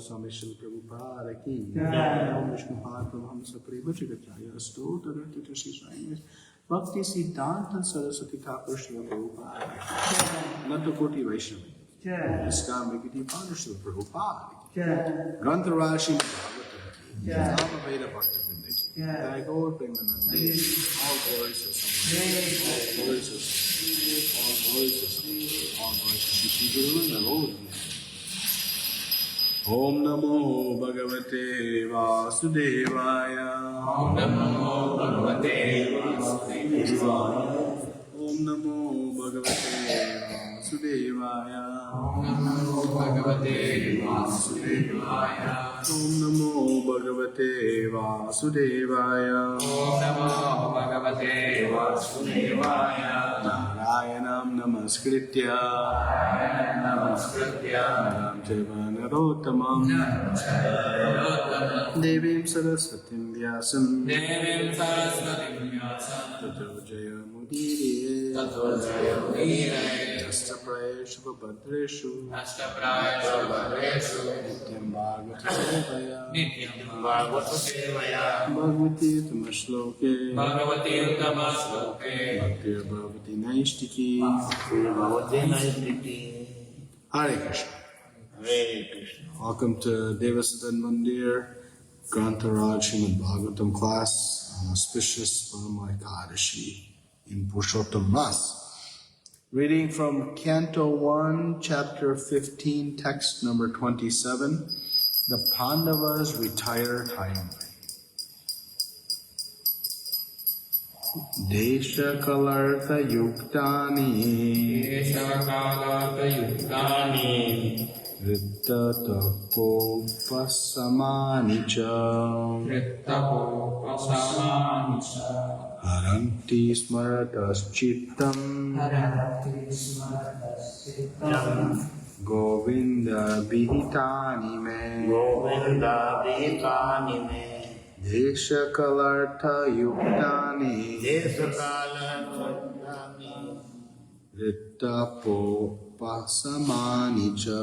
Swami Śrīla Prabhupāda ki Om Vishnu Padma Hamsa Prabhupāda Sto Tadata Shri Bhakti Siddhanta Saraswati Thakur Śrīla Prabhupāda Nanda Koti Vaishnavi ISKCON Bhagavad-gītā Śrīla Prabhupāda Grantha Rashi Bhagavatam Nama Veda Bhakti Vindaki Tagore Premanande all glories to someone all glories to someone all glories to someone all glories to Shri Guru and the Lord. Om Namo Bhagavate Vasudevaya Om Namo Bhagavate Vasudevaya Om Namo Bhagavate Vasudevaya Om Namo Bhagavate Vasudevaya Om Namo Bhagavate Vasudevaya Om Namo Bhagavate Vasudevaya Narayanam Namaskritya Naram Chaiva Narottamam Devim Saraswatim Vyasam Tato Jayamudire Astaprayeshu Bhadreshu Nityam Bhagavata Sevaya Bhagavati Uttama-shloke Bhaktir Bhavati Naishtiki Hare Krishna. Welcome to Devasudan Mandir Grantharaj Śrīmad-Bhāgavatam class on auspicious Parama Ekadashi in Purushottam Mas. Reading from Canto 1, Chapter 15, text number 27. The Pandavas retire timely. Desha Kalartha Yuktani Ritta Tapopasamanicha Haranti Smaratas Chittam Govinda Bihitani Me Desha Kalartha Yuktani Ritta Popasamanicha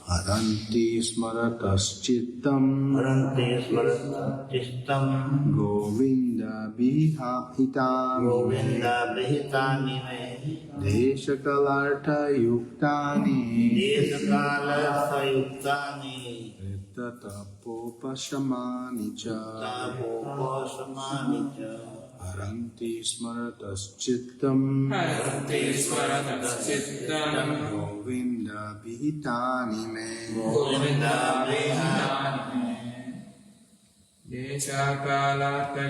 Haranti Smaratas Chittam Govinda Bihitani Desha Kalartha Yuktani Ritta Tapopasamanicha Haranti Smaratas Chittam Govinda Bihitani Me Desha Kalartha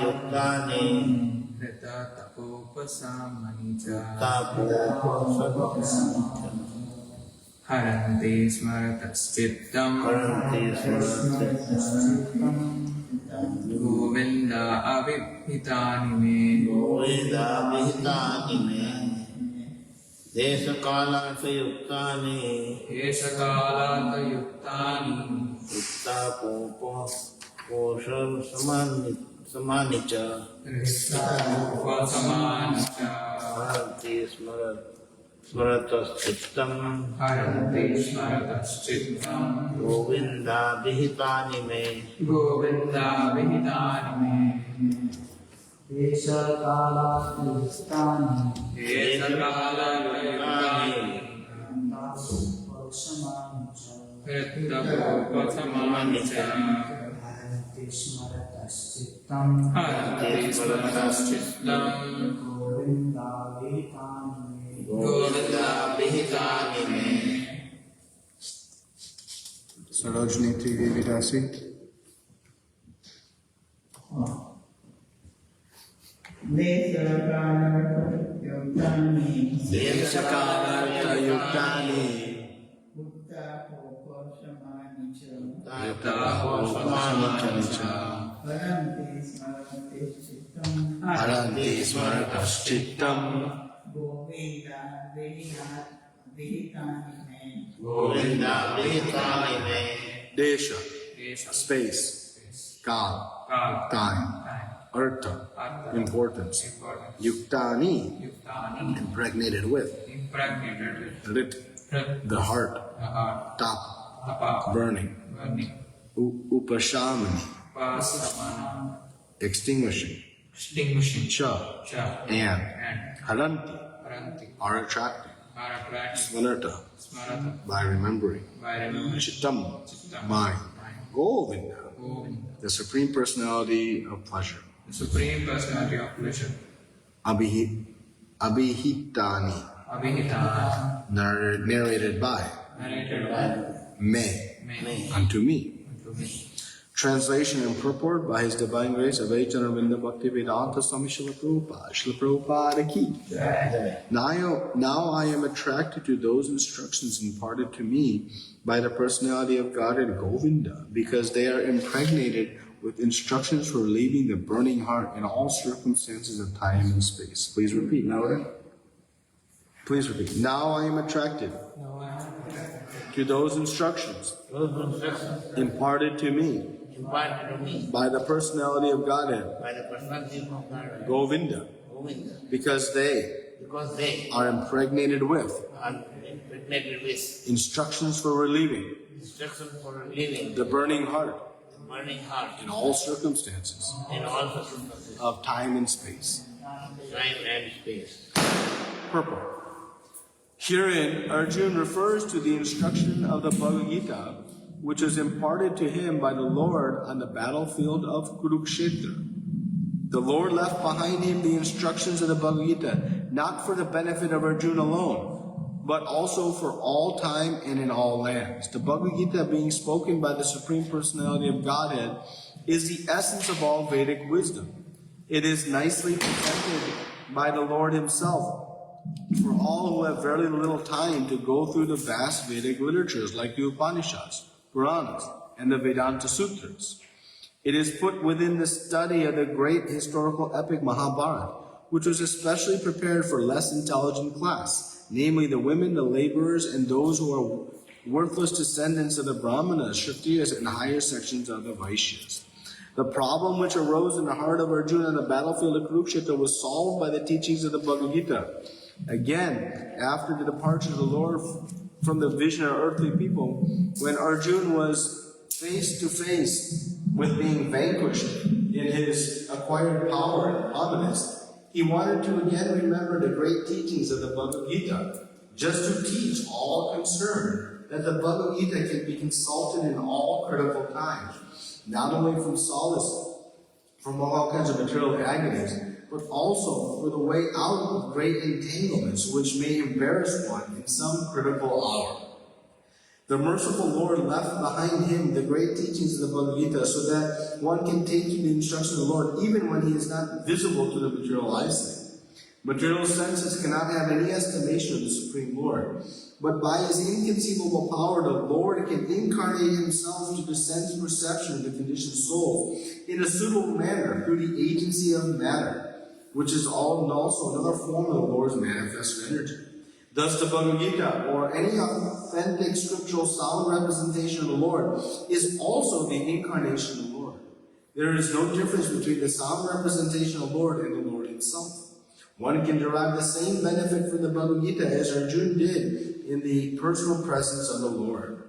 Yuktani Ritta Tapopasamanicha Haranti Smaratas Chittam Govinda Abhitani Me Desha Kalartha Yuktani Ritta Popasamanicha Haranti Smaratas Chittam Govinda Bihitani Me Desha Kalartha Yuktani Ritta Popasamanicha Haranti Smaratas Chittam Govinda Bihitani Me Sarojini Devi Vidasi. Desha Kalartha Yuktani Ritta Popasamanicha Haranti Smaratas Chittam Govinda Govinda Bihitani Me Desha, space, Kal, time, Artha, importance, Yuktani, impregnated with, Rit, the heart, Tap, burning, upashamani, Pasamana, extinguishing, extinguishing, cha, and haranti, Haranti, are attracting, are attracting, smarata, Smarata, by remembering, by remembering, chittam, Chittam, mind, mind, Govinda, Govinda, the Supreme Personality of Pleasure, the Supreme Personality of Pleasure, abhihitani, Abhihitana, narrated by narrated by me, me, unto me. unto me. Translation and purport by His Divine Grace of Charanvinda Bhakti Vedanta Swami Śrīla Prabhupāda. Śrīla Prabhupāda ki. Now I am attracted to those instructions imparted to me by the personality of Godhead Govinda, because they are impregnated with instructions for relieving the burning heart in all circumstances of time and space. Please repeat. Please repeat. Now I am attracted to those instructions imparted to me by the personality of Godhead Govinda, because they are impregnated with instructions for relieving the burning heart in all circumstances of time and space. Purport. Herein, Arjuna refers to the instruction of the Bhagavad-gītā, which was imparted to him by the Lord on the battlefield of Kurukṣetra. The Lord left behind him the instructions of the Bhagavad-gītā, not for the benefit of Arjuna alone, but also for all time and in all lands. The Bhagavad-gītā, being spoken by the Supreme Personality of Godhead, is the essence of all Vedic wisdom. It is nicely presented by the Lord Himself for all who have very little time to go through the vast Vedic literatures like the Upanishads, Puranas, and the Vedanta Sutras. It is put within the study of the great historical epic Mahabharata, which was especially prepared for less intelligent class, namely the women, the laborers, and those who are worthless descendants of the Brahmanas, Kshatriyas, and higher sections of the Vaishyas. The problem which arose in the heart of Arjuna on the battlefield of Kurukṣetra was solved by the teachings of the Bhagavad-gītā. Again, after the departure of the Lord from the vision of earthly people, when Arjuna was face to face with being vanquished in his acquired power and prominence, he wanted to again remember the great teachings of the Bhagavad-gītā, just to teach all concerned that the Bhagavad-gītā can be consulted in all critical times, not only from solace from all kinds of material agonies, but also for the way out of great entanglements which may embarrass one in some critical hour. The merciful Lord left behind him the great teachings of the Bhagavad-gītā so that one can take to the instruction of the Lord even when He is not visible to the material eyesight. Material senses cannot have any estimation of the Supreme Lord, but by His inconceivable power the Lord can incarnate Himself to the sense perception of the conditioned soul in a suitable manner through the agency of matter, which is also another form of the Lord's manifest energy. Thus the Bhagavad-gītā, or any authentic scriptural sound representation of the Lord, is also the incarnation of the Lord. There is no difference between the sound representation of the Lord and the Lord Himself. One can derive the same benefit from the Bhagavad-gītā as Arjuna did in the personal presence of the Lord.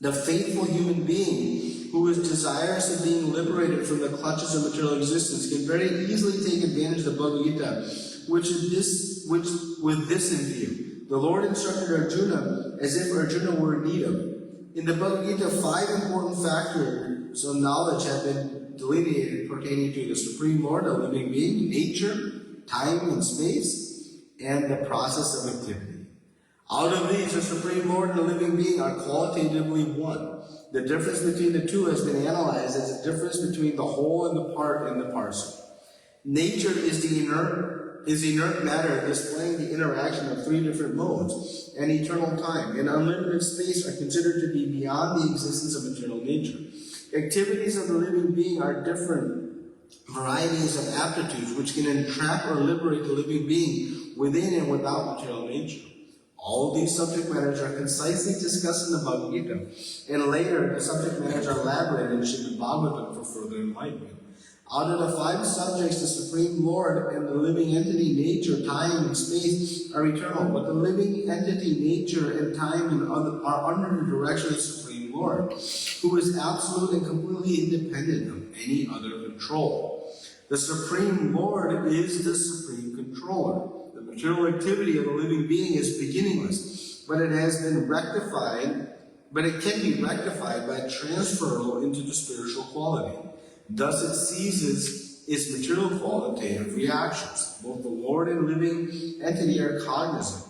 The faithful human being who is desirous of being liberated from the clutches of material existence can very easily take advantage of the Bhagavad-gītā, with this in view. The Lord instructed Arjuna as if Arjuna were in need of it. In the Bhagavad-gītā, 5 important factors of knowledge have been delineated pertaining to the Supreme Lord, the living being, nature, time and space, and the process of activity. Out of these, the Supreme Lord and the living being are qualitatively one. The difference between the two has been analyzed as the difference between the whole and the part in the parcel. Nature is inert matter displaying the interaction of 3 different modes, and eternal time and unlimited space are considered to be beyond the existence of material nature. Activities of the living being are different varieties of aptitudes which can entrap or liberate the living being within and without material nature. All these subject matters are concisely discussed in the Bhagavad-gītā, and later the subject matters are elaborated in Śrīmad-Bhāgavatam for further enlightenment. Out of the 5 subjects, the Supreme Lord and the living entity, nature, time, and space are eternal, but the living entity, nature, and time are under the direction of the Supreme Lord, who is absolute and completely independent of any other control. The Supreme Lord is the supreme controller. The material activity of a living being is beginningless, but it has been rectified, but it can be rectified by transferal into the spiritual quality. Thus it ceases its material qualitative reactions. Both the Lord and living entity are cognizant,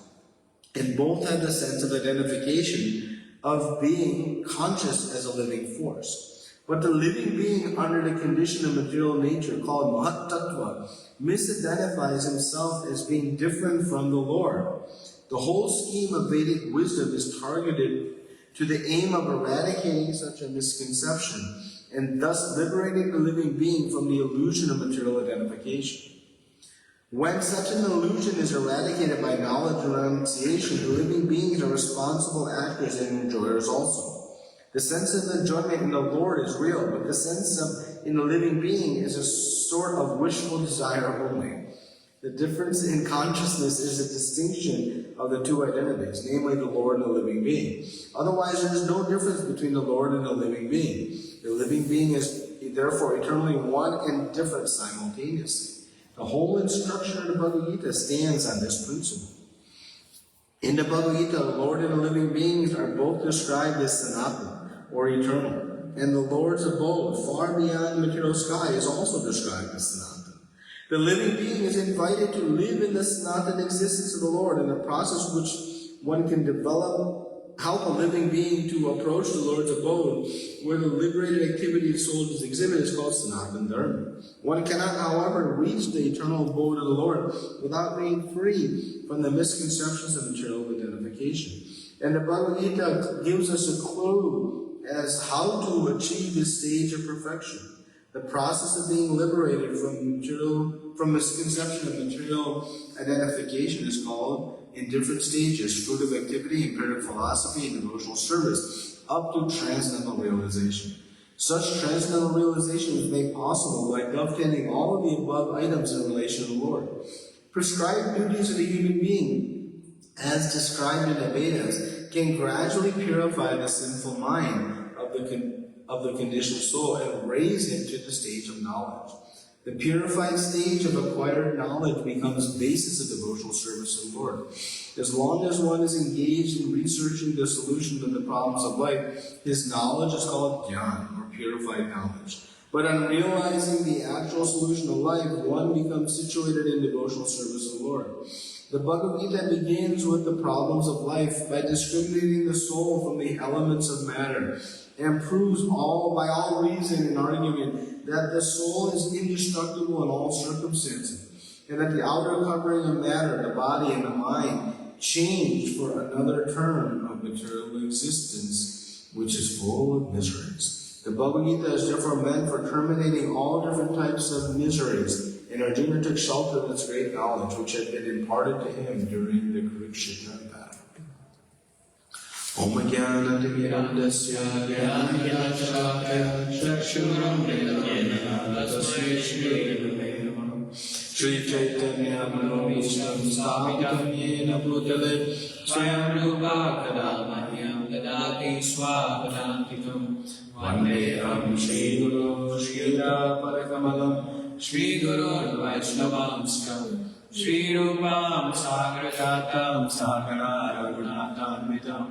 and both have the sense of identification of being conscious as a living force. But the living being under the condition of material nature, called Mahat-tattva, misidentifies himself as being different from the Lord. The whole scheme of Vedic wisdom is targeted to the aim of eradicating such a misconception, and thus liberating the living being from the illusion of material identification. When such an illusion is eradicated by knowledge and renunciation, the living beings are responsible actors and enjoyers also. The sense of enjoyment in the Lord is real, but the sense of in the living being is a sort of wishful desire only. The difference in consciousness is a distinction of the two identities, namely the Lord and the living being. Otherwise, there is no difference between the Lord and the living being. The living being is therefore eternally one and different simultaneously. The whole instruction of the Bhagavad-gītā stands on this principle. In the Bhagavad-gītā, the Lord and the living beings are both described as sanatana, or eternal, and the Lord's abode, far beyond the material sky, is also described as sanatana. The living being is invited to live in the sanatana existence of the Lord, in the process which one can help a living being to approach the Lord's abode, where the liberated activity of soul is exhibited, is called Sanatana Dharma. One cannot, however, reach the eternal abode of the Lord without being free from the misconceptions of material identification. And the Bhagavad-gītā gives us a clue as how to achieve this stage of perfection. The process of being liberated from misconception of material identification is called, in different stages, fruitive activity, imperative philosophy, and devotional service, up to transcendental realization. Such transcendental realization is made possible by dovetailing all of the above items in relation to the Lord. Prescribed duties of the human being, as described in the Vedas, can gradually purify the sinful mind of the conditioned soul and raise it to the stage of knowledge. The purified stage of acquired knowledge becomes basis of devotional service to the Lord. As long as one is engaged in researching the solution to the problems of life, his knowledge is called jnana, or purified knowledge. But on realizing the actual solution of life, one becomes situated in devotional service to the Lord. The Bhagavad-gītā begins with the problems of life by discriminating the soul from the elements of matter, and proves by all reason and argument that the soul is indestructible in all circumstances, and that the outer covering of matter, the body and the mind, change for another term of material existence, which is full of miseries. The Bhagavad-gītā is therefore meant for terminating all different types of miseries, and Arjuna took shelter of its great knowledge, which had been imparted to him during the Kurukṣetra battle. Om Jnana-timirandasya Jnana-jnana-shalakaya Chakshurāmritam Tasmai Śrīla Prabhupāda Śrī Chaitanya Manobhishtam Sthapitam Yena Bhutale Swayam Rupa Kada Mahyam Dadati Swapadantikam Vandeham Shri Guru Śrīla Parikamalam Shri Guru Vaishnavamskam Shri Rupam Sagrajatam Sakara Raghunatam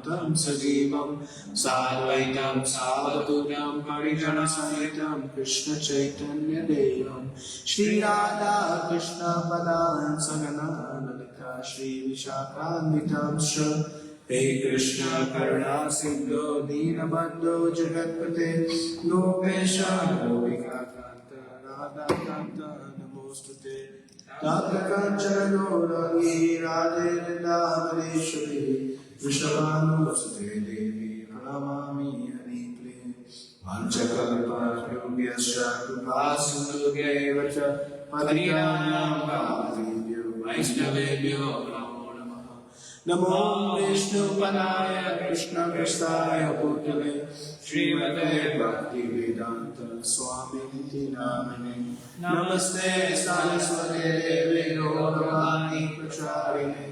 Tam Sajivam Sadvaitam Savadutam Parijana Sahitam Kṛṣṇa Chaitanya Devam Shri Radha Kṛṣṇa Padan Sagana Lalita Shri Vishakhanvitam Shra Hey Kṛṣṇa Karuna Sindhu Dīnabandhu Jagatpate Gopesha Gopika Kanta Radha Kanta Namostute Tatra Kanchana Gaurangi Radhe Vrindavaneshwari Vrishabhanusate Devi Pranamami Haripriye Vanchakalpatrubyascha Krupasindhubhyaevacha Patitanam Bhavebhyo Vaishnavebhyo Namo Namaha Namo Vishnu Padaya Krishna Prasthaya Bhutale Śrīmate Bhakti-vedanta Swami Namane Namaste Saraswate Devi Gauravani Pracharine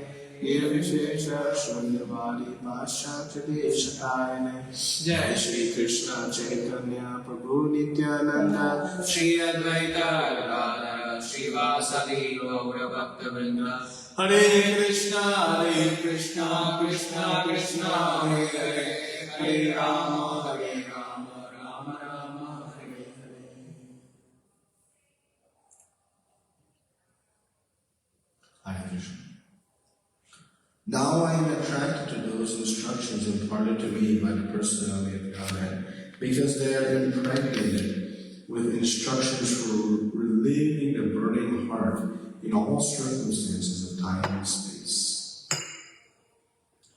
Nirvishesha Shunyavadi Paschatya Deshatayane Jai Shri Kṛṣṇa Chaitanya Prabhu Nityananda Shri Advaita Gadadhara Srivasadi Gaura Bhakta Vrinda Hare Krishna Krishna Krishna Krishna Hare Hare Hare Rama Rama Rama Hare Hare. Hare Krishna. Now I am attracted to those instructions imparted to me by the personality of Godhead, because they are impregnated with instructions for relieving the burning heart in all circumstances of time and space.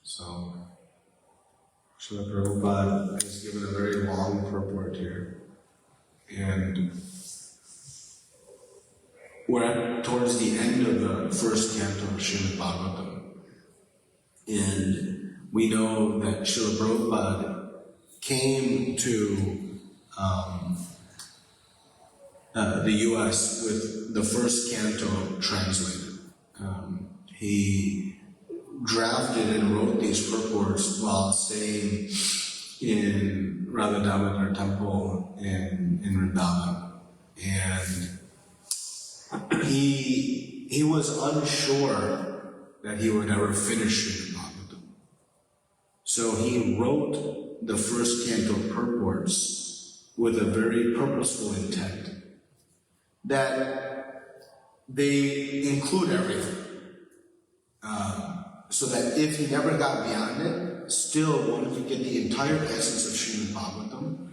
So, Śrīla Prabhupāda has given a very long purport here, and we're towards the end of the first canto of Śrīmad-Bhāgavatam. And we know that Śrīla Prabhupāda came to the US with the first canto translated. He drafted and wrote these purports while staying in Radha Damodar temple in Vrindavan. And he was unsure that he would ever finish Śrīmad-Bhāgavatam. So he wrote the first canto purports with a very purposeful intent that they include everything. So that if he never got beyond it, still one could get the entire essence of Śrīmad-Bhāgavatam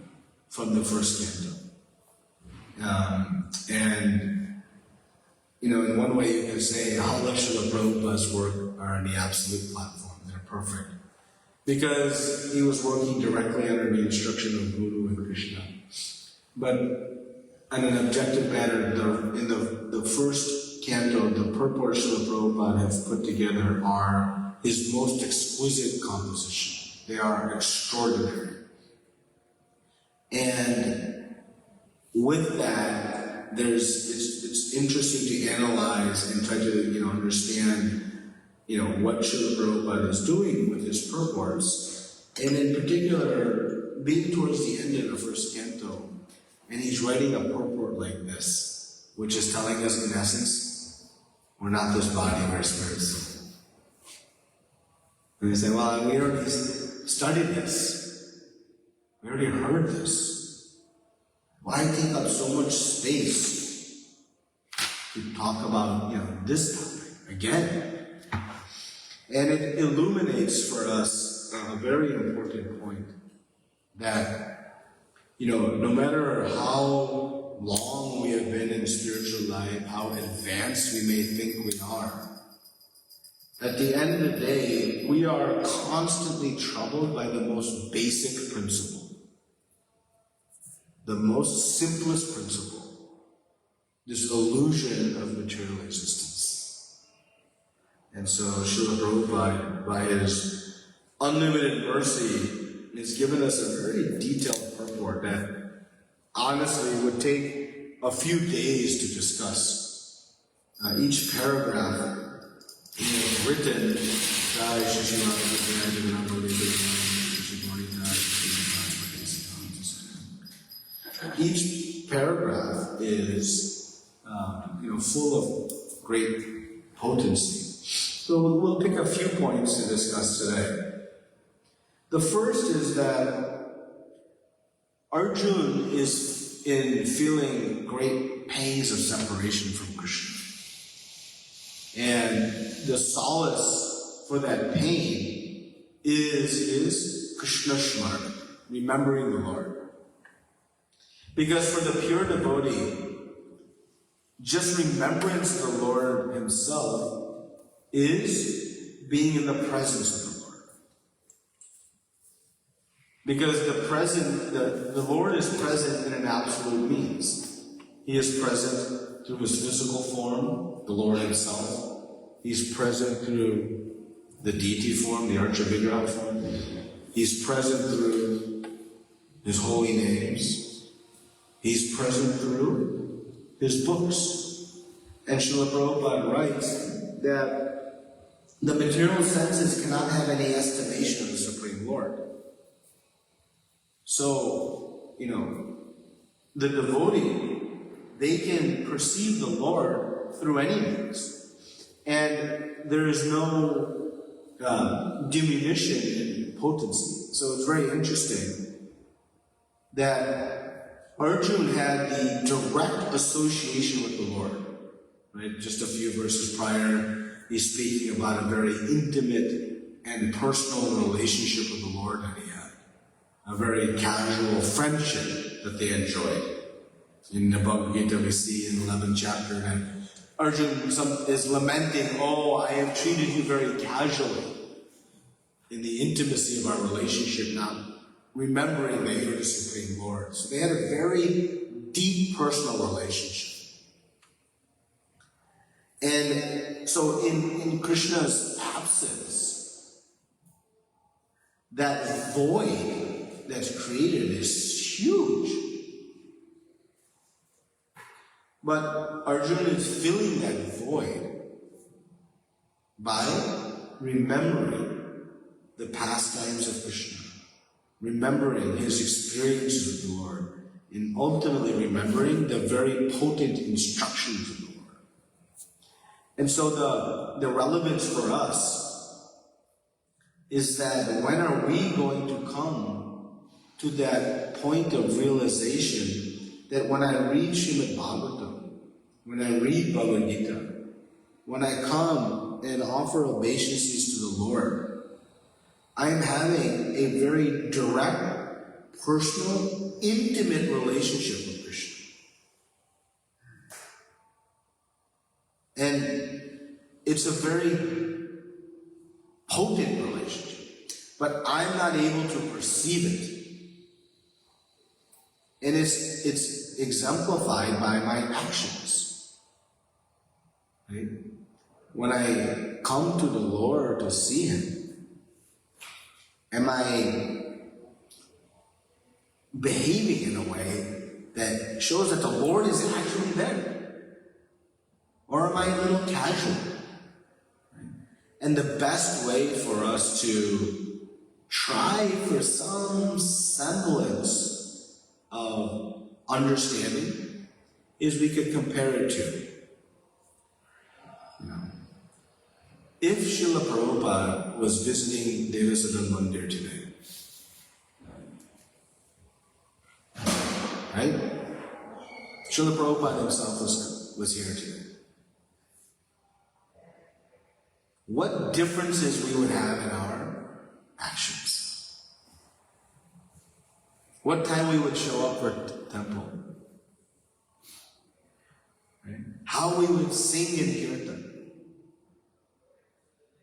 from the first canto. And you know, in one way you can say all of Śrīla Prabhupāda's work are on the absolute platform. They're perfect. Because he was working directly under the instruction of Guru and Krishna. But on an objective matter, in the first canto, the purports Śrīla Prabhupāda have put together are his most exquisite composition. They are extraordinary. And with that, it's interesting to analyze and try to understand what Śrīla Prabhupāda is doing with his purports, and in particular being towards the end of the first canto, and he's writing a purport like this, which is telling us in essence, we're not this body, we're spirits. And they say, well, we already studied this, we already heard this. Why take up so much space to talk about, this topic again? And it illuminates for us a very important point that, no matter how long we have been in spiritual life, how advanced we may think we are, at the end of the day, we are constantly troubled by the most basic principle. The most simplest principle, this illusion of material existence. And so Śrīla Prabhupada, by his unlimited mercy, has given us a very detailed purport that honestly would take a few days to discuss. Each paragraph is written each paragraph is full of great potency. So we'll pick a few points to discuss today. The first is that Arjuna is feeling great pangs of separation from Krishna. And the solace for that pain is Krishna Smarana, remembering the Lord. Because for the pure devotee, just remembrance of the Lord himself is being in the presence of the Lord. Because the Lord is present in an absolute means. He is present through his physical form, the Lord himself. He's present through the deity form, the Archa-Vigraha form. He's present through his holy names. He's present through his books. And Śrīla Prabhupāda writes that the material senses cannot have any estimation of the Supreme Lord. So, the devotee, they can perceive the Lord through any means. And there is no diminution in potency. So it's very interesting that Arjuna had the direct association with the Lord. Right? Just a few verses prior, he's speaking about a very intimate and personal relationship with the Lord that he had. A very casual friendship that they enjoyed. In the Bhagavad-gītā we see in the 11th chapter that Arjuna is lamenting, oh, I have treated you very casually in the intimacy of our relationship, not remembering that you're the Supreme Lord. So they had a very deep personal relationship. And so in Krishna's absence, that void that's created is huge. But Arjuna is filling that void by remembering the pastimes of Krishna, remembering his experience with the Lord, and ultimately remembering the very potent instructions of the Lord. And so the relevance for us is that when are we going to come to that point of realization that when I read Śrīmad-Bhāgavatam, when I read Bhagavad-gītā, when I come and offer obeisances to the Lord, I am having a very direct, personal, intimate relationship with Krishna. And it's a very potent relationship, but I'm not able to perceive it. And it's exemplified by my actions. Right? When I come to the Lord to see Him, am I behaving in a way that shows that the Lord is actually there? Or am I a little casual? Right? And the best way for us to try for some semblance of understanding is we could compare it to, if Śrīla Prabhupāda was visiting Devasodhan Mandir today, right? Śrīla Prabhupāda himself was here today. What differences we would have in our actions? What time we would show up for temple? Right? How we would sing in kirtan?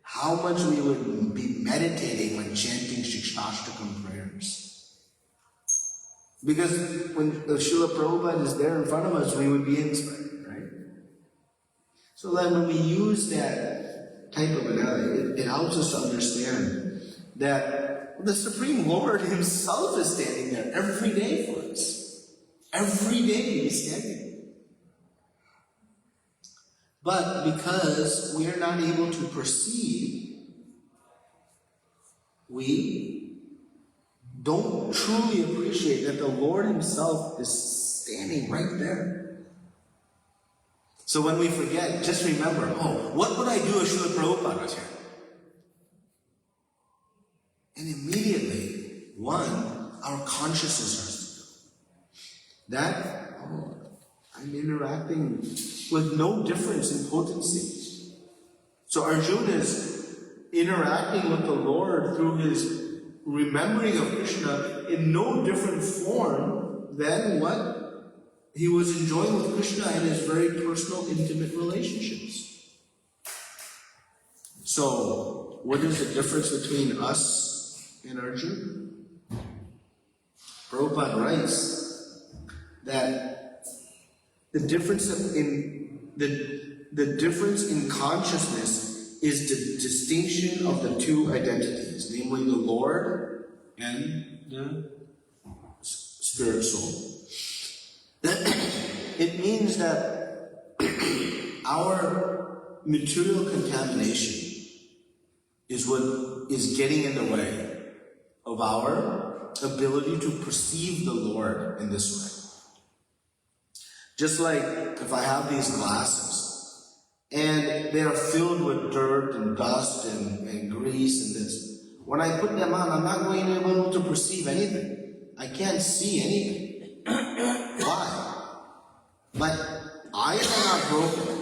How much we would be meditating when chanting Shikshashtakam prayers? Because when Śrīla Prabhupada is there in front of us, we would be inspired, right? So then when we use that type of analogy, it helps us to understand that the Supreme Lord Himself is standing there every day for us. Every day He's standing there. But because we are not able to perceive, we don't truly appreciate that the Lord Himself is standing right there. So when we forget, just remember, what would I do if Śrīla Prabhupāda was here? And immediately, our consciousness starts to go. That, I'm interacting with no difference in potency. So Arjuna is interacting with the Lord through his remembering of Krishna in no different form than what he was enjoying with Krishna in his very personal, intimate relationships. So, what is the difference between us and Arjuna? Prabhupada writes that the difference in consciousness is the distinction of the two identities, namely the Lord and the spirit soul. It means that our material contamination is what is getting in the way of our ability to perceive the Lord in this way. Just like if I have these glasses and they are filled with dirt and dust and grease and this, when I put them on, I'm not going to be able to perceive anything. I can't see anything. Why? My eyes are not broken.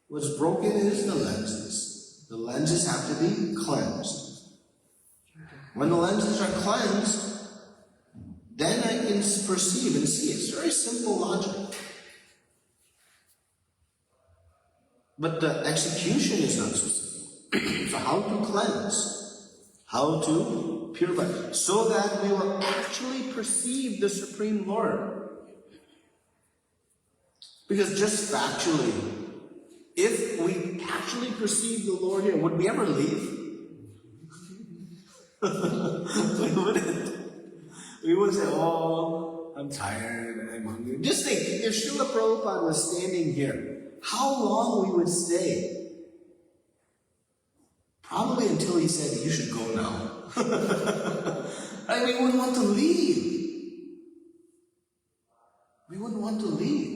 What's broken is the lenses. The lenses have to be cleansed. When the lenses are cleansed, then I can perceive and see. It's very simple logic. But the execution is not so simple. So how to cleanse? How to purify? So that we will actually perceive the Supreme Lord. Because just factually, if we actually perceive the Lord here, would we ever leave? We wouldn't. We would say, oh, I'm tired, I'm hungry. Just think, if Śrīla Prabhupāda was standing here, how long we would stay? Probably until he said, you should go now. We wouldn't want to leave. We wouldn't want to leave.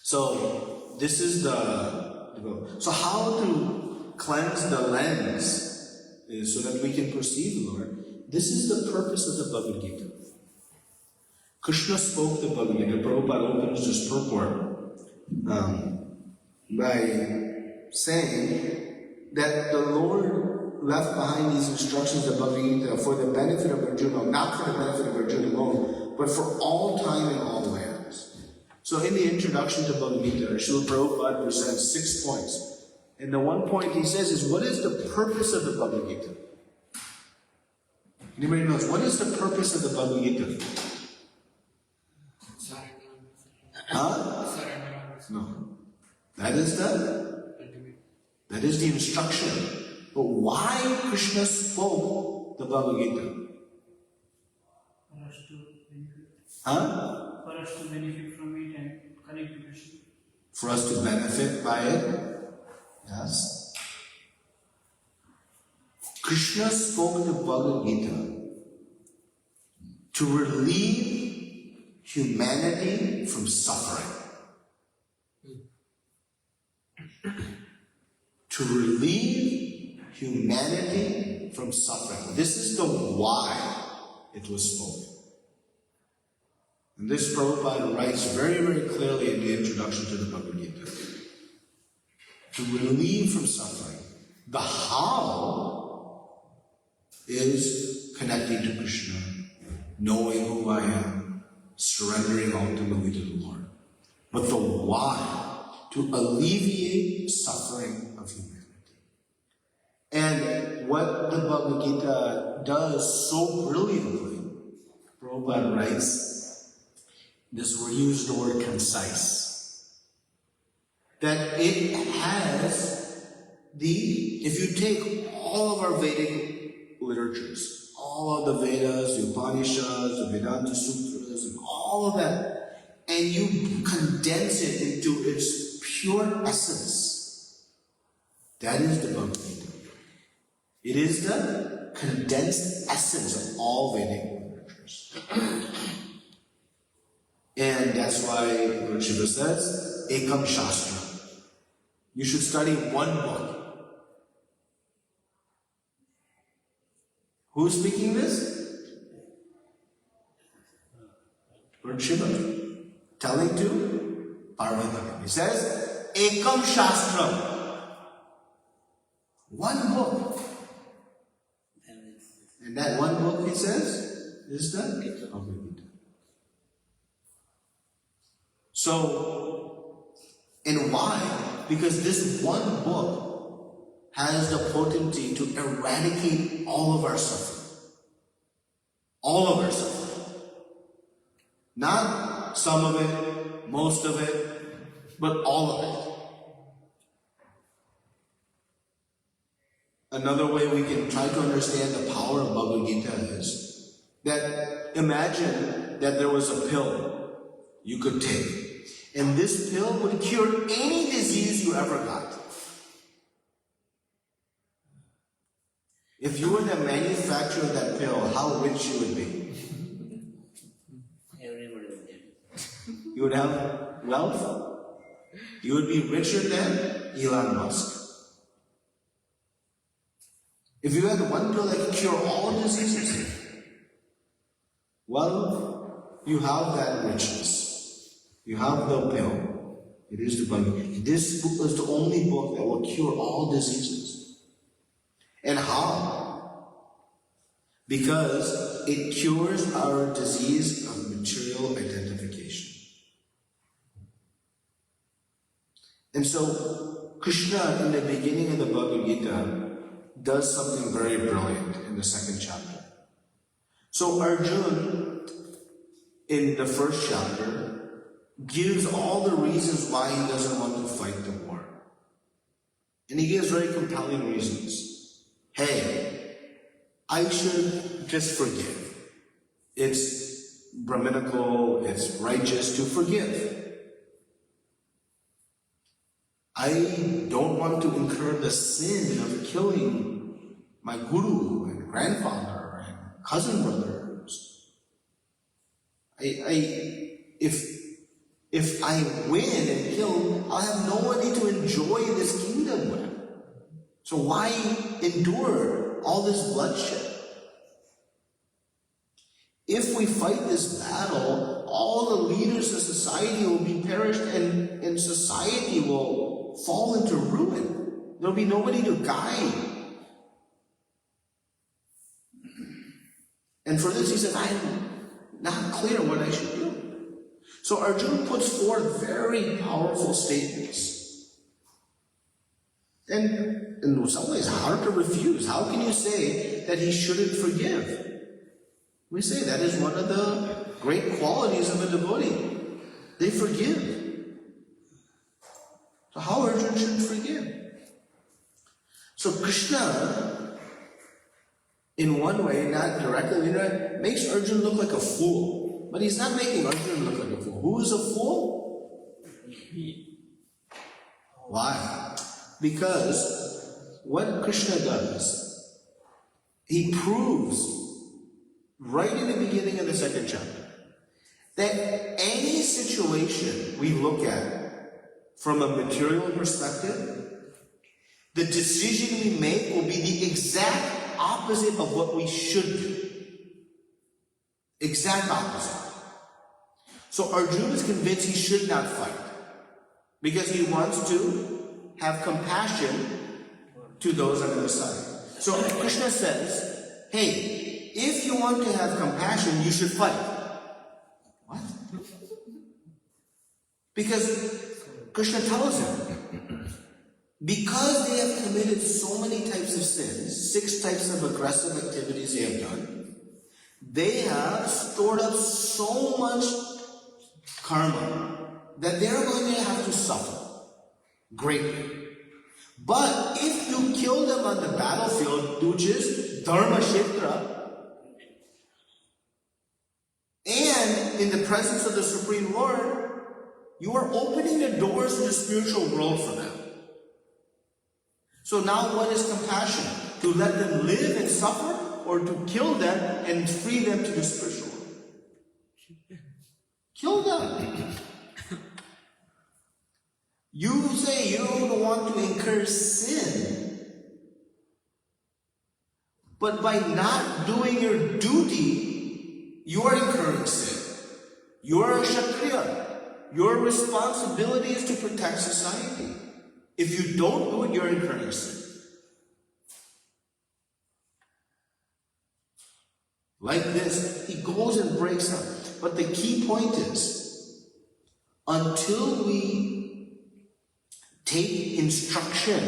So, this is the goal. So how to cleanse the lens is so that we can perceive the Lord. This is the purpose of the Bhagavad-gītā. Kṛṣṇa spoke the Bhagavad-gītā. Prabhupada opens this purport by saying that the Lord left behind these instructions of Bhagavad-gītā for the benefit of Arjuna, not for the benefit of Arjuna alone, but for all time and all lands. So in the introduction to Bhagavad-gītā, Śrīla Prabhupāda presents 6 points. And the one point he says is, what is the purpose of the Bhagavad-gītā? Anybody knows, what is the purpose of the Bhagavad-gītā? Huh? No. That is the instruction. But why Kṛṣṇa spoke the Bhagavad-gītā? For us to benefit. Huh? For us to benefit from it and connect to Krishna. For us to benefit by it? Yes. Kṛṣṇa spoke the Bhagavad-gītā to relieve humanity from suffering. To relieve humanity from suffering. This is the why it was spoken. And this Prabhupada writes very, very clearly in the introduction to the Bhagavad-gītā. To relieve from suffering. The how is connecting to Kṛṣṇa, knowing who I am, surrendering ultimately to the Lord. But the why, to alleviate suffering of humanity. And what the Bhagavad-gītā does so brilliantly, Prabhupada writes, we use the word concise, that it has if you take all of our Vedic literatures, all of the Vedas, the Upanishads, the Vedanta Sutras, and all of that, and you condense it into its pure essence, that is the Bhagavad-gītā. It is the condensed essence of all Vedic literatures. And that's why Lord Shiva says, Ekam Shastra. You should study one book. Who's speaking this? Lord Shiva. Telling to Parvati. He says, Ekam Shastra. One book. And that one book, he says, is the Bhagavad-gītā. So, and why? Because this one book has the potency to eradicate all of our suffering. All of our suffering. Not some of it, most of it, but all of it. Another way we can try to understand the power of Bhagavad-gītā is that imagine that there was a pill you could take, and this pill would cure any disease you ever got. you were the manufacturer of that pill, how rich you would be? Everybody will get it. You would have wealth. You would be richer than Elon Musk. If you had one pill that could cure all diseases, well, you have that richness. You have the pill. It is the Bhagavad-gītā. This book is the only book that will cure all diseases. And how? Because it cures our disease of material identification. And so, Kṛṣṇa, in the beginning of the Bhagavad-gītā, does something very brilliant in the second chapter. So Arjuna, in the first chapter, gives all the reasons why he doesn't want to fight the war. And he gives very compelling reasons. Hey, I should just forgive. It's Brahminical, it's righteous to forgive. I don't want to incur the sin of killing my guru and grandfather and cousin brothers. If I win and kill, I'll have nobody to enjoy this kingdom with. So why endure all this bloodshed? If we fight this battle, all the leaders of society will be perished and society will fall into ruin. There'll be nobody to guide. And for this he says, I'm not clear what I should do. So Arjuna puts forth very powerful statements. And in some ways hard to refuse. How can you say that he shouldn't forgive? We say that is one of the great qualities of a devotee. They forgive. So how Arjuna should forgive? So Kṛṣṇa, in one way, not directly, makes Arjuna look like a fool. But he's not making Arjuna look like a fool. Who is a fool? Why? Because what Kṛṣṇa does, he proves right in the beginning of the second chapter that any situation we look at from a material perspective, the decision we make will be the exact opposite of what we should do. Exact opposite. So Arjuna is convinced he should not fight because he wants to have compassion to those on the side. So Kṛṣṇa says, hey, if you want to have compassion, you should fight. What? Because Kṛṣṇa tells him, because they have committed so many types of sins, 6 types of aggressive activities they have done, they have stored up so much karma that they're going to have to suffer greatly. But if you kill them on the battlefield, which is Dharma-kshetra, and in the presence of the Supreme Lord, you are opening the doors to the spiritual world for them. So now what is compassion? To let them live and suffer, or to kill them and free them to the spiritual world? Kill them. You say you don't want to incur sin, but by not doing your duty, you are incurring sin. You are a Kshatriya. Your responsibility is to protect society. If you don't do it, you're incurring sin. Like this, he goes and breaks up. But the key point is, until we take instruction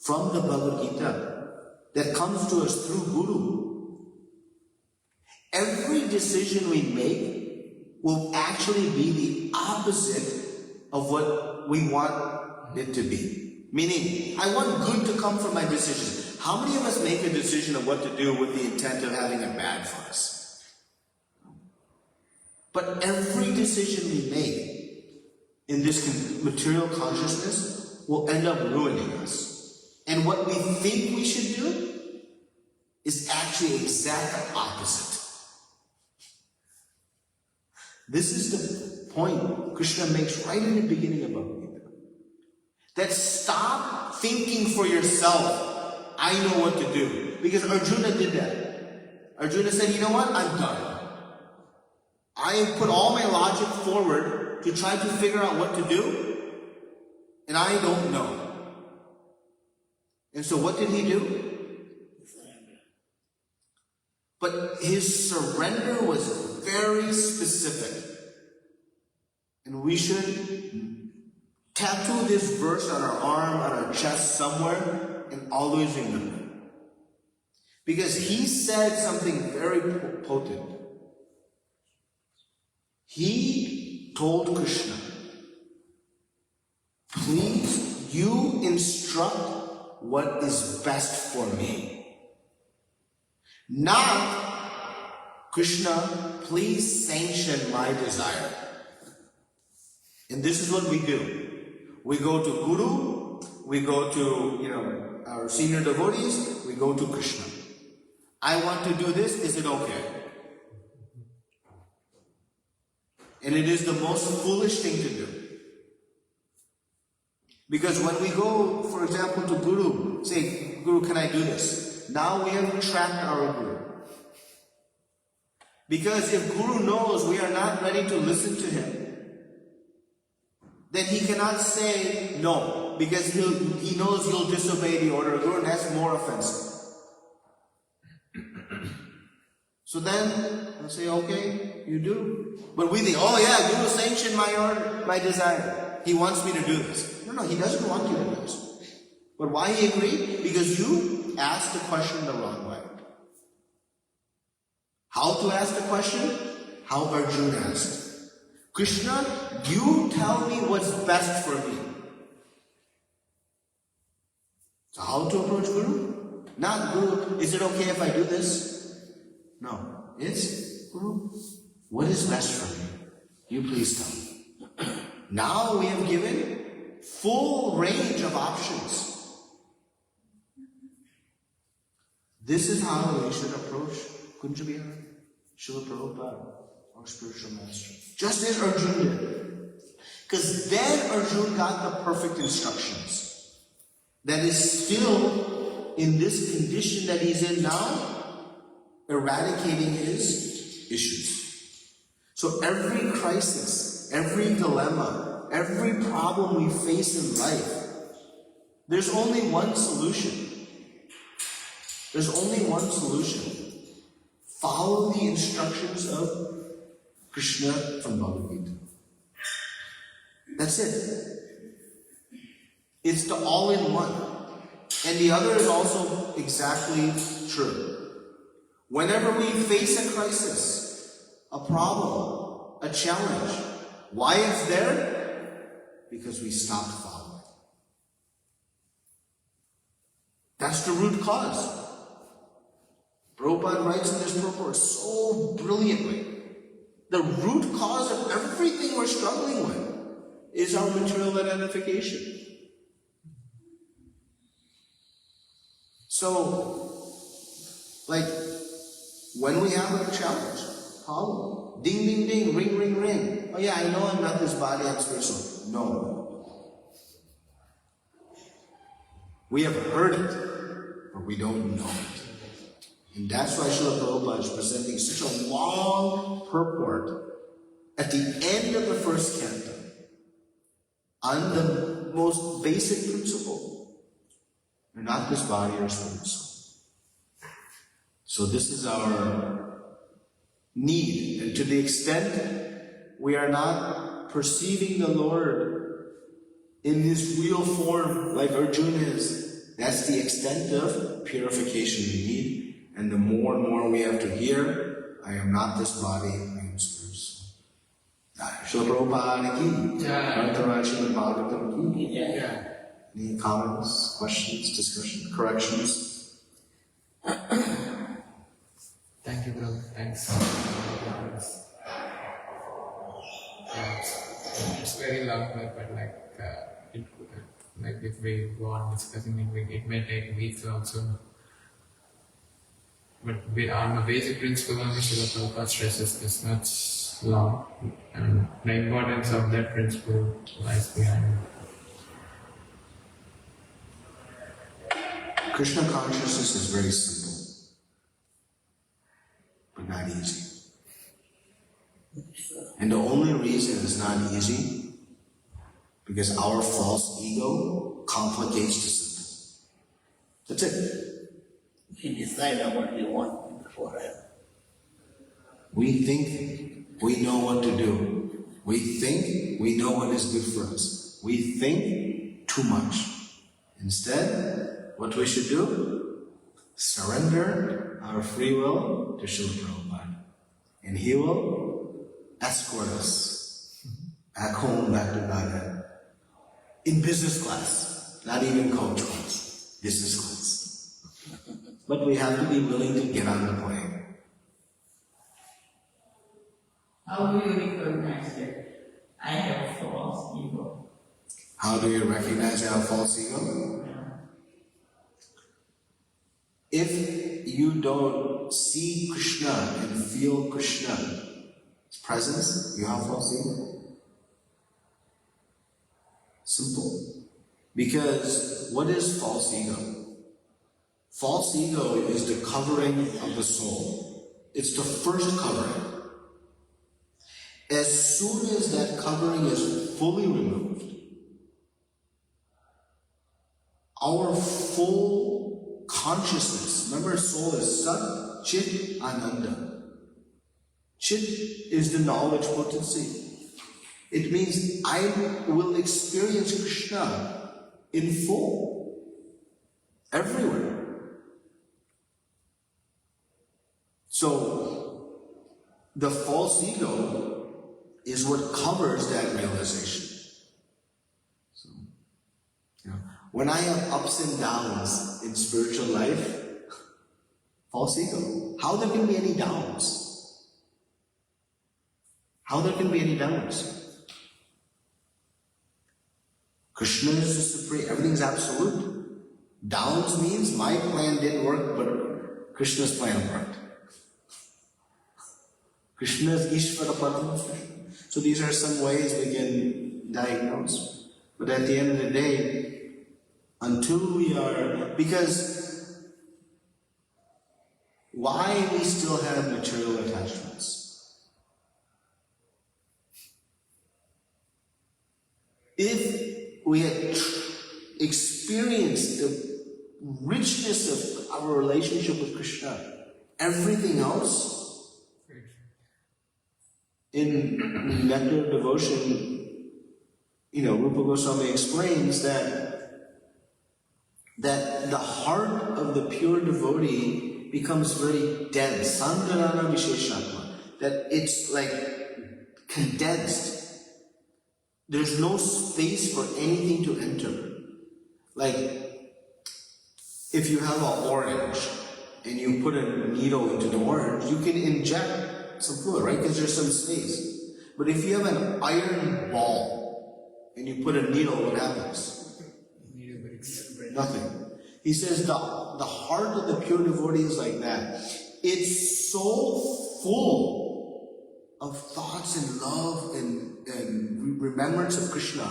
from the Bhagavad-gītā that comes to us through Guru, every decision we make will actually be the opposite of what we want it to be. Meaning, I want good to come from my decisions. How many of us make a decision of what to do with the intent of having it bad for us? But every decision we make in this material consciousness will end up ruining us. And what we think we should do is actually exact opposite. This is the point Kṛṣṇa makes right in the beginning of Bhagavad-gītā. That stop thinking for yourself, I know what to do. Because Arjuna did that. Arjuna said, you know what, I'm done. I put all my logic forward to try to figure out what to do, and I don't know. And so what did he do? But his surrender was very specific. And we should tattoo this verse on our arm, on our chest somewhere, and always remember. Because he said something very potent. He told Kṛṣṇa, please, you instruct what is best for me. Not, Kṛṣṇa, please sanction my desire. And this is what we do. We go to Guru, we go to, our senior devotees, we go to Kṛṣṇa. I want to do this, is it okay? And it is the most foolish thing to do. Because when we go, for example, to Guru, say, Guru, can I do this? Now we have trapped our Guru. Because if Guru knows we are not ready to listen to him, then he cannot say no, because he knows he'll disobey the order of Guru and that's more offensive. So then, I'll say, okay, you do. But we think, oh yeah, Guru sanctioned my order, my desire. He wants me to do this. No, he doesn't want you to do this. But why he agreed? Because you asked the question the wrong way. How to ask the question? How Arjuna asked. Kṛṣṇa, you tell me what's best for me. So how to approach Guru? Not Guru, is it okay if I do this? No, it's Guru, what is best for me? You please tell me. Now we have given full range of options. This is how we should approach Kunja Bihar, Śrīla Prabhupāda, our spiritual master. Just as Arjuna did. Because then Arjuna got the perfect instructions. That is still in this condition that he's in now, eradicating his issues. So every crisis, every dilemma, every problem we face in life, there's only one solution. There's only one solution. Follow the instructions of Kṛṣṇa from Bhagavad-gītā. That's it. It's the all-in-one. And the other is also exactly true. Whenever we face a crisis, a problem, a challenge, why it's there? Because we stopped following. That's the root cause. Prabhupada writes in this purport so brilliantly. The root cause of everything we're struggling with is our material identification. So, when we have a challenge, problem, ding, ding, ding, ring, ring, ring. Oh yeah, I know I'm not this body, I'm spiritual. No. We have heard it, but we don't know it. And that's why Śrīla Prabhupāda is presenting such a long purport at the end of the first canto on the most basic principle. You're not this body or spirit soul. So this is our need. And to the extent we are not perceiving the Lord in His real form like Arjuna is, that's the extent of purification we need. And the more and more we have to hear, I am not this body, I am spirit soul. Śrīla Prabhupāda ki, Śrīmad-Bhāgavatam ki. Any comments, questions, discussion, corrections? Thank you, bro. Thanks. It's very long, but if we go on discussing it may take weeks also. But on the basic principle only Śrīla Prabhupada stresses is not long, and the importance of that principle lies behind it. Krishna consciousness is very simple, but not easy. And the only reason it's not easy, because our false ego complicates the simple. That's it. We decide on what we want beforehand. We think we know what to do. We think we know what is good for us. We think too much. Instead, what we should do? Surrender our free will to Śrīla Prabhupāda. And he will escort us back home, back to Godhead. In business class, not even coach class, business class. But we have to be willing to get on the plane. How do you recognize that I have false ego? How do you recognize our false ego? If you don't see Krishna and feel Krishna's presence, you have false ego. Simple. Because what is false ego? False ego is the covering of the soul. It's the first covering. As soon as that covering is fully removed, our full consciousness, remember soul is Sat, Chit, Ananda. Chit is the knowledge potency. It means I will experience Krishna in full, everywhere. So, the false ego is what covers that realization. So, when I have ups and downs in spiritual life, false ego. How there can be any downs? How there can be any downs? Krishna is the supreme, everything's absolute. Downs means my plan didn't work, but Krishna's plan worked. Krishna is Ishvara Param. So these are some ways we can diagnose. But at the end of the day, until we are, because why we still have material attachments? If we had experienced the richness of our relationship with Krishna, everything else, in Nectar of Devotion, Rupa Goswami explains that the heart of the pure devotee becomes very dense, Sandharana Visheshatma, that it's like condensed. There's no space for anything to enter. Like, if you have an orange and you put a needle into the orange, you can inject some fluid, right? Because there's some space. But if you have an iron ball and you put a needle, what happens? Nothing. He says the heart of the pure devotee is like that. It's so full of thoughts and love and remembrance of Krishna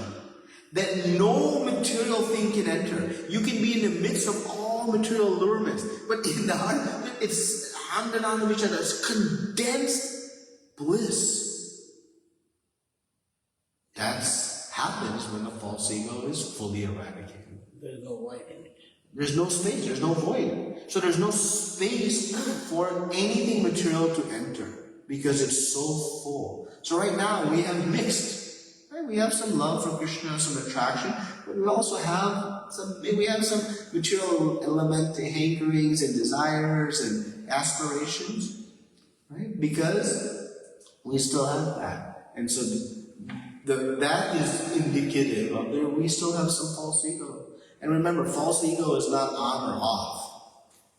that no material thing can enter. You can be in the midst of all material allurements, but in the heart, it's it's condensed bliss. That happens when the false ego is fully eradicated. There's no void in it. There's no space, there's no void. So there's no space for anything material to enter because it's so full. So right now we have mixed. Right? We have some love for Krishna, some attraction, but we also have some material element, hankerings and desires and aspirations, right? Because we still have that. And so that is indicative of there we still have some false ego. And remember, false ego is not on or off.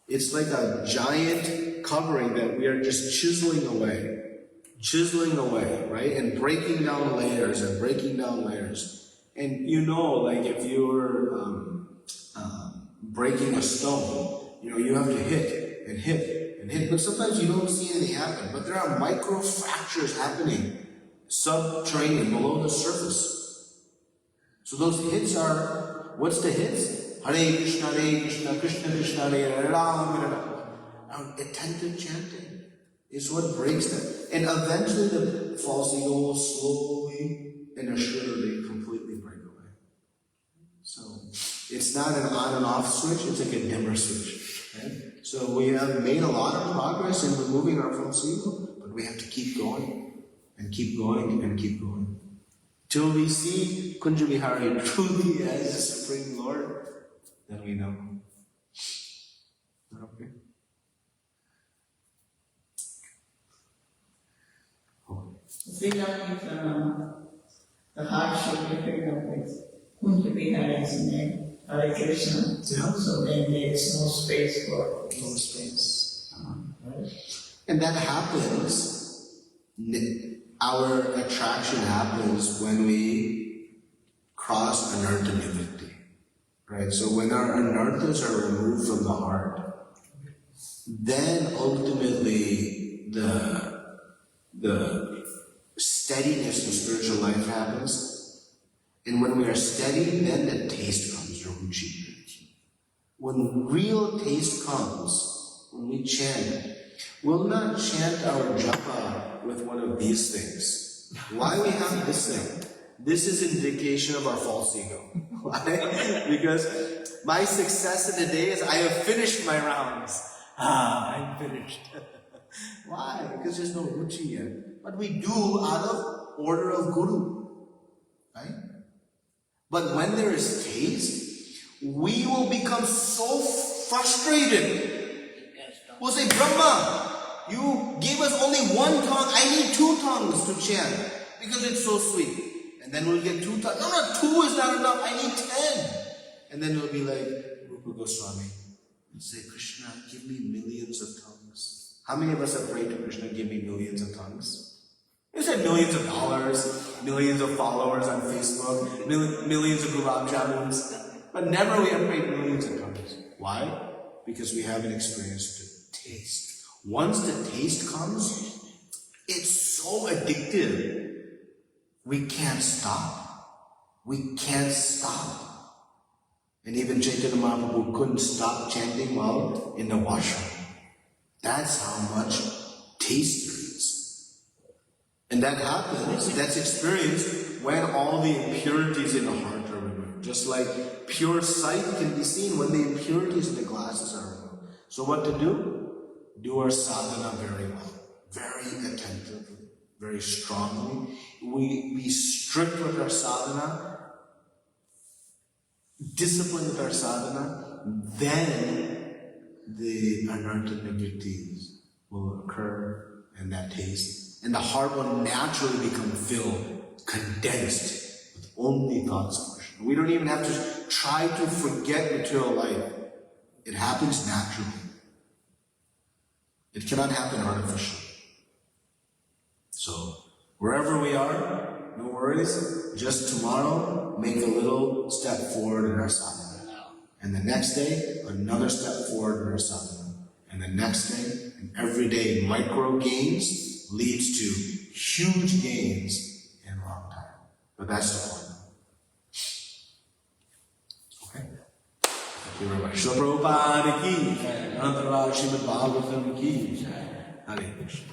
It's like a giant covering that we are just chiseling away, right? And breaking down layers and breaking down layers. And like if you're breaking a stone, you have to hit and hit and hit, but sometimes you don't see anything happen. But there are micro fractures happening subterranean, below the surface. So those hits are, what's the hits? Hare Krishna, Krishna Krishna, Hare Ram, Hare Ram. Now, attentive chanting is what breaks that. And eventually the false ego will slowly and assuredly completely break away. So it's not an on and off switch, it's like a dimmer switch. Right? So we have made a lot of progress in removing our false ego, but we have to keep going and keep going and keep going. Till we see Kunja Vihari truly as the Supreme Lord, then we know. Okay. Freedom from the hardship we freedom with Kunja Vihari's name, Hare Krishna. Yeah. So then there is no space for No space. right? And that happens, our attraction happens when we cross anartha nivritti. Right? So when our anarthas are removed from the heart, then ultimately the steadiness in spiritual life happens. And when we are steady, then the taste comes, refuge. When real taste comes, when we chant, we'll not chant our japa with one of these things. Why we have this thing? This is indication of our false ego. Why? Because my success in the day is I have finished my rounds. I'm finished. Why? Because there's no ruchi yet. But we do out of order of guru. Right? But when there is taste, we will become so frustrated. We'll say, Brahma, you gave us only one tongue. I need 2 tongues to chant because it's so sweet. And then we'll get 2 tongues. No, 2 is not enough. I need 10. And then it'll be like Rupa Goswami. We'll say, Krishna, give me millions of tongues. How many of us have prayed to Krishna, give me millions of tongues? You said millions of dollars, millions of followers on Facebook, millions of gulab jamuns. But never we have prayed millions of tongues. Why? Because we haven't experienced the taste. Once the taste comes, it's so addictive. We can't stop. We can't stop. And even Chaitanya Mahaprabhu couldn't stop chanting while in the washroom. That's how much taste there is. And that happens, that's experienced when all the impurities in the heart are removed. Just like pure sight can be seen when the impurities in the glasses are removed. So what to do? Do our sadhana very well, very attentively, very strongly. We be strict with our sadhana, disciplined with our sadhana, then the anartha nivrittis will occur and that taste. And the heart will naturally become filled, condensed with only thoughts of Krishna. We don't even have to try to forget material life. It happens naturally. It cannot happen artificially. So, wherever we are, no worries. Just tomorrow, make a little step forward in our sadhana. And the next day, another step forward in our sadhana. And the next day, and every day, micro gains leads to huge gains in a long time. But that's the point. Okay? Thank you very much. Śrīla Prabhupāda ki, Śrīmad-Bhāgavatam ki, Hare Krishna.